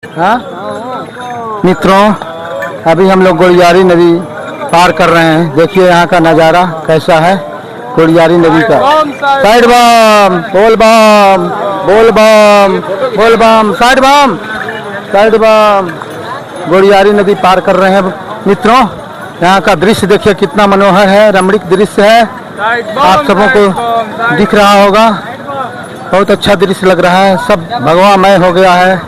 हाँ मित्रों, अभी हम लोग गोड़ियारी नदी पार कर रहे हैं। देखिए यहाँ का नज़ारा कैसा है गोड़ियारी नदी का। साइड बम, बोल बम, बोल बम, बोल बम, साइड बम, साइड बम। गोड़ियारी नदी पार कर रहे हैं मित्रों। यहाँ का दृश्य देखिए कितना मनोहर है, रमणीक दृश्य है। आप सबों को दिख रहा होगा, बहुत अच्छा दृश्य लग रहा है। सब भगवामय हो गया है।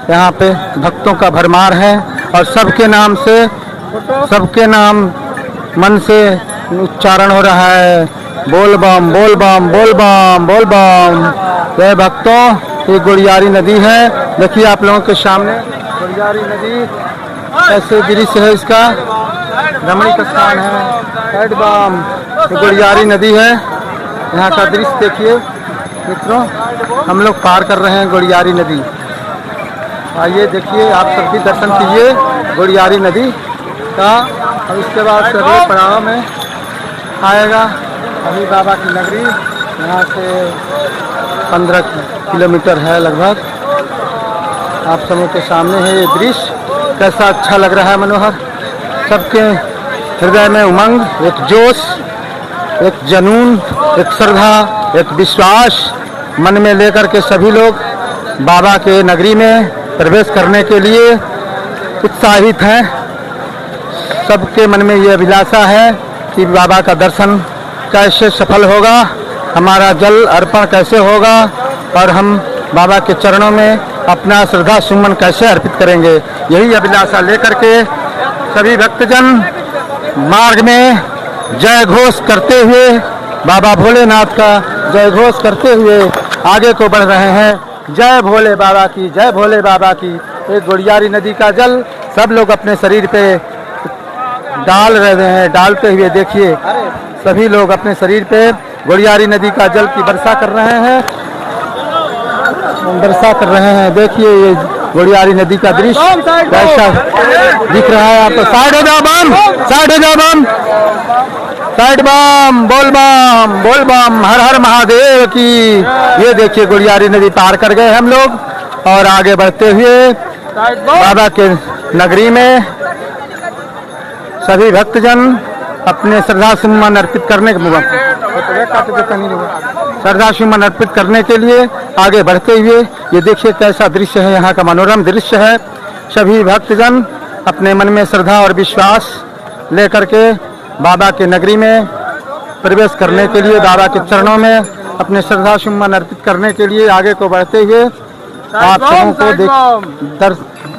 यहाँ पे भक्तों का भरमार है और सबके नाम से, सबके नाम मन से उच्चारण हो रहा है, बोल बम, बोल बम, बोल बम, बोल बम। ये भक्तों, ये गोड़ियारी नदी है। देखिए आप लोगों के सामने गोड़ियारी नदी, ऐसे दृश्य है इसका, रमणीक स्थान है। साइड बम, गोड़ियारी नदी है। यहाँ का दृश्य देखिए मित्रों। हम लोग पार कर रहे हैं गोड़ियारी नदी। आइए देखिए, आप सब भी दर्शन कीजिए गोड़ियारी नदी का। और उसके बाद सभी पड़ाव में आएगा अभी बाबा की नगरी। यहाँ से 15 किलोमीटर है लगभग। आप सबों के सामने है ये दृश्य, कैसा अच्छा लग रहा है, मनोहर। सबके हृदय में उमंग, एक जोश, एक जुनून, एक श्रद्धा, एक विश्वास मन में लेकर के सभी लोग बाबा के नगरी में प्रवेश करने के लिए उत्साहित हैं। सबके मन में ये अभिलाषा है कि बाबा का दर्शन कैसे सफल होगा, हमारा जल अर्पण कैसे होगा और हम बाबा के चरणों में अपना श्रद्धा सुमन कैसे अर्पित करेंगे। यही अभिलाषा लेकर के सभी भक्तजन मार्ग में जय घोष करते हुए, बाबा भोलेनाथ का जय घोष करते हुए आगे को बढ़ रहे हैं। जय भोले बाबा की, जय भोले बाबा की। एक गोड़ियारी नदी का जल सब लोग अपने शरीर पे डाल रहे हैं। डालते हुए देखिए सभी लोग अपने शरीर पे गोड़ियारी नदी का जल की वर्षा कर रहे हैं, वर्षा कर रहे हैं। देखिए ये गोड़ियारी नदी का दृश्य कैसा दिख रहा है आपको। साइड हो जाओ बम, साइड हो जाओ बम, साइड बम, बोल बम, बोल बम, हर हर महादेव की। ये देखिए गोड़ियारी नदी पार कर गए हम लोग और आगे बढ़ते हुए बाबा के नगरी में सभी भक्तजन अपने श्रद्धा सुमन अर्पित करने के श्रद्धा सुमन अर्पित करने के लिए आगे बढ़ते हुए ये देखिए कैसा दृश्य है, यहाँ का मनोरम दृश्य है। सभी भक्तजन अपने मन में श्रद्धा और विश्वास लेकर के बाबा के नगरी में प्रवेश करने के लिए, बाबा के चरणों में अपने श्रद्धा सुमन अर्पित करने के लिए आगे को बढ़ते हुए आप सबों को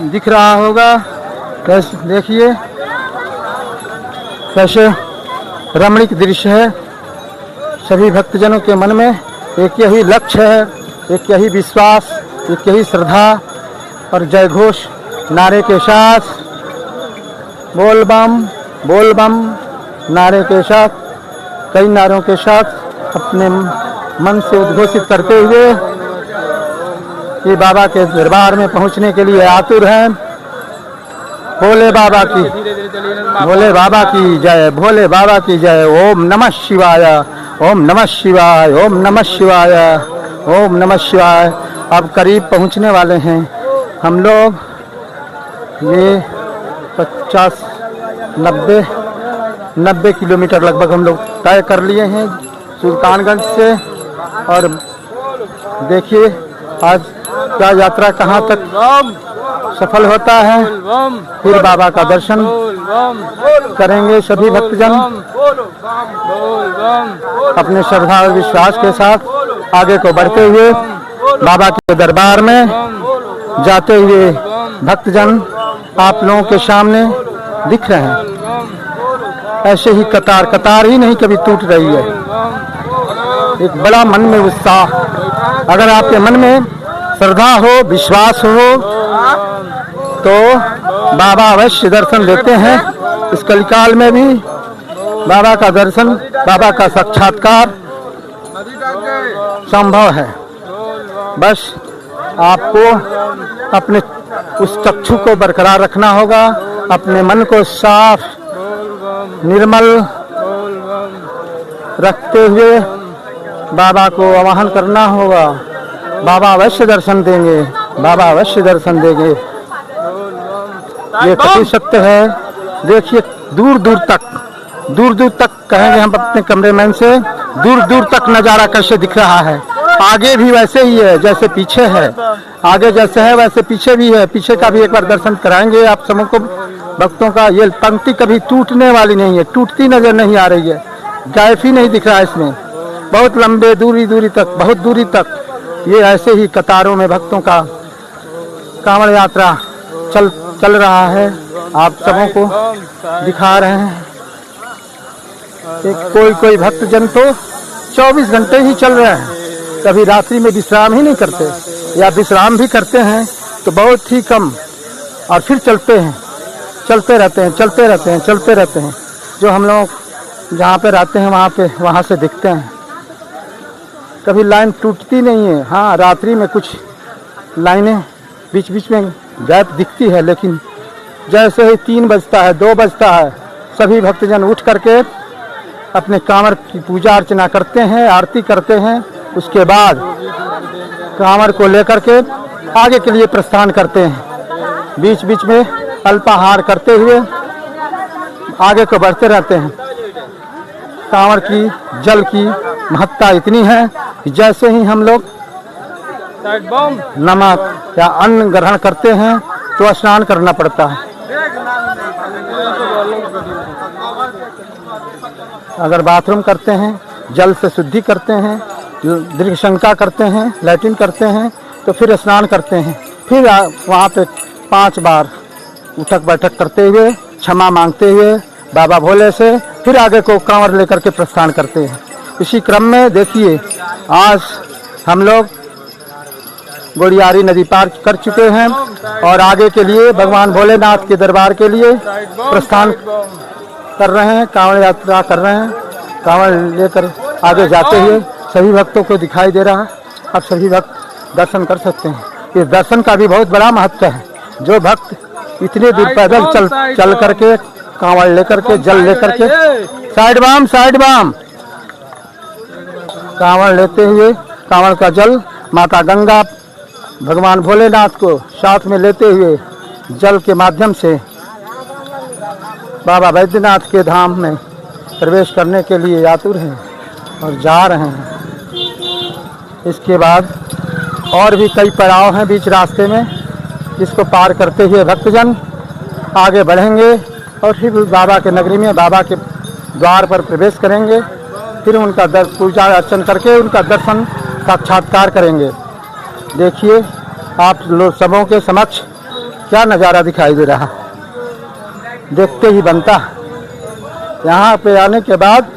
दिख रहा होगा। देखिए कैसे रमणीक दृश्य है। सभी भक्तजनों के मन में एक यही लक्ष्य है, एक यही विश्वास, एक यही श्रद्धा और जय घोष नारे के साथ, बोल बम, बोल बम नारे के साथ, कई नारों के साथ अपने मन से उद्घोषित करते हुए ये बाबा के दरबार में पहुंचने के लिए आतुर हैं। भोले बाबा की, भोले बाबा की जय, भोले बाबा की जय। ओम नमः शिवाय, ओम नमः शिवाय, ओम नमः शिवाय, ओम नमः शिवाय। अब करीब पहुंचने वाले हैं हम लोग। ये 90 किलोमीटर लगभग हम लोग तय कर लिए हैं सुल्तानगंज से। और देखिए आज क्या यात्रा कहाँ तक सफल होता है। फिर बाबा का दर्शन करेंगे सभी भक्तजन अपने श्रद्धा और विश्वास के साथ आगे को बढ़ते हुए बाबा के दरबार में जाते हुए भक्तजन आप लोगों के सामने दिख रहे हैं। ऐसे ही कतार कतार ही नहीं कभी टूट रही है। एक बड़ा मन में उत्साह, अगर आपके मन में श्रद्धा हो, विश्वास हो तो बाबा अवश्य दर्शन देते हैं। इस कलिकाल में भी बाबा का दर्शन, बाबा का साक्षात्कार संभव है। बस आपको अपने उस चक्षु को बरकरार रखना होगा, अपने मन को साफ निर्मल रखते हुए बाबा को आवाहन करना होगा। बाबा अवश्य दर्शन देंगे, बाबा अवश्य दर्शन देंगे। ये कथी सत्य है। देखिए दूर दूर तक कहेंगे हम अपने कैमरेमैन से, दूर दूर तक नज़ारा कैसे दिख रहा है। आगे भी वैसे ही है जैसे पीछे है, आगे जैसे है वैसे पीछे भी है। पीछे का भी एक बार दर्शन कराएंगे आप सबों को भक्तों का। ये पंक्ति कभी टूटने वाली नहीं है, टूटती नजर नहीं आ रही है, गैप ही नहीं दिख रहा है इसमें। बहुत लंबे दूरी तक, बहुत दूरी तक ये ऐसे ही कतारों में भक्तों का कांवड़ यात्रा चल रहा है। आप सबों को दिखा रहे हैं। कोई भक्तजन तो 24 घंटे ही चल रहे हैं, कभी रात्रि में विश्राम ही नहीं करते, या विश्राम भी करते हैं तो बहुत ही कम, और फिर चलते रहते हैं। जो हम लोग जहाँ पे रहते हैं वहाँ से दिखते हैं। कभी लाइन टूटती नहीं है। हाँ, रात्रि में कुछ लाइनें बीच में गैप दिखती है, लेकिन जैसे ही 3 बजता है, 2 बजता है, सभी भक्तजन उठ करके अपने कांवड़ की पूजा अर्चना करते हैं, आरती करते हैं। उसके बाद कांवड़ को लेकर के आगे के लिए प्रस्थान करते हैं। बीच में अल्पाहार करते हुए आगे को बढ़ते रहते हैं। कांवड़ की जल की महत्ता इतनी है कि जैसे ही हम लोग नमक या अन्न ग्रहण करते हैं तो स्नान करना पड़ता है। अगर बाथरूम करते हैं, जल से शुद्धि करते हैं, दीर्घ शंका करते हैं, लैट्रिन करते हैं, तो फिर स्नान करते हैं। फिर वहाँ पे 5 बार उठक बैठक करते हुए, क्षमा मांगते हुए बाबा भोले से फिर आगे को कांवड़ लेकर के प्रस्थान करते हैं। इसी क्रम में देखिए आज हम लोग गोड़ियारी नदी पार कर चुके हैं और आगे के लिए भगवान भोलेनाथ के दरबार के लिए प्रस्थान कर रहे हैं, कांवड़ यात्रा कर रहे हैं। कांवड़ लेकर आगे जाते हुए सभी भक्तों को दिखाई दे रहा है। अब सभी भक्त दर्शन कर सकते हैं। इस दर्शन का भी बहुत बड़ा महत्व है। जो भक्त इतने दूर पैदल चल करके कांवड़ लेकर के, जल लेकर के, साइड बाम कांवड़ लेते हुए, कांवड़ का जल माता गंगा भगवान भोलेनाथ को साथ में लेते हुए जल के माध्यम से बाबा बैद्यनाथ के धाम में प्रवेश करने के लिए आतुर हैं और जा रहे हैं। इसके बाद और भी कई पड़ाव हैं बीच रास्ते में, जिसको पार करते हुए भक्तजन आगे बढ़ेंगे और फिर बाबा के नगरी में बाबा के द्वार पर प्रवेश करेंगे। फिर उनका पूजा अर्चन करके उनका दर्शन साक्षात्कार करेंगे। देखिए आप लोग सबों के समक्ष क्या नज़ारा दिखाई दे रहा, देखते ही बनता। यहाँ पे आने के बाद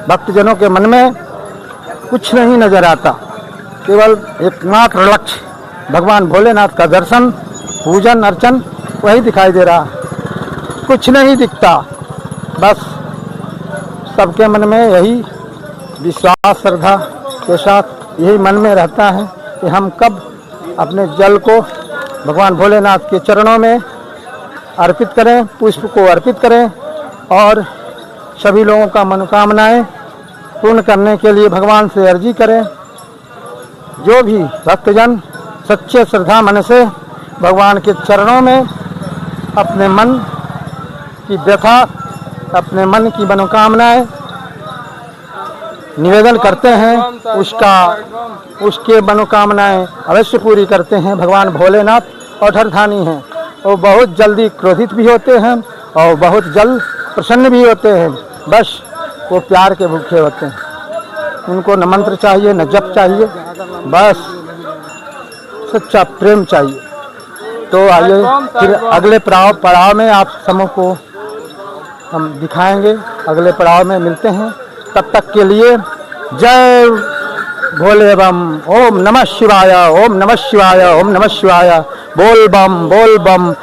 भक्तजनों के मन में कुछ नहीं नजर आता, केवल एकमात्र लक्ष्य भगवान भोलेनाथ का दर्शन, पूजन अर्चन वही दिखाई दे रहा, कुछ नहीं दिखता। बस सबके मन में यही विश्वास श्रद्धा के साथ यही मन में रहता है कि हम कब अपने जल को भगवान भोलेनाथ के चरणों में अर्पित करें, पुष्प को अर्पित करें और सभी लोगों का मनोकामनाएं पूर्ण करने के लिए भगवान से अर्जी करें। जो भी भक्तजन सच्चे श्रद्धा मन से भगवान के चरणों में अपने मन की व्यथा, अपने मन की मनोकामनाएं निवेदन करते हैं, उसके मनोकामनाएं अवश्य पूरी करते हैं। भगवान भोलेनाथ अठरधानी हैं, वो बहुत जल्दी क्रोधित भी होते हैं और बहुत जल्द प्रसन्न भी होते हैं। बस वो प्यार के भूखे होते हैं। उनको न मंत्र चाहिए न जप चाहिए, बस सच्चा प्रेम चाहिए। तो आइए फिर अगले पड़ाव में आप समूह को हम दिखाएंगे। अगले पड़ाव में मिलते हैं, तब तक के लिए जय भोले बम। ओम नमः शिवाय, ओम नमः शिवाय, ओम नमः शिवाय। बोल बम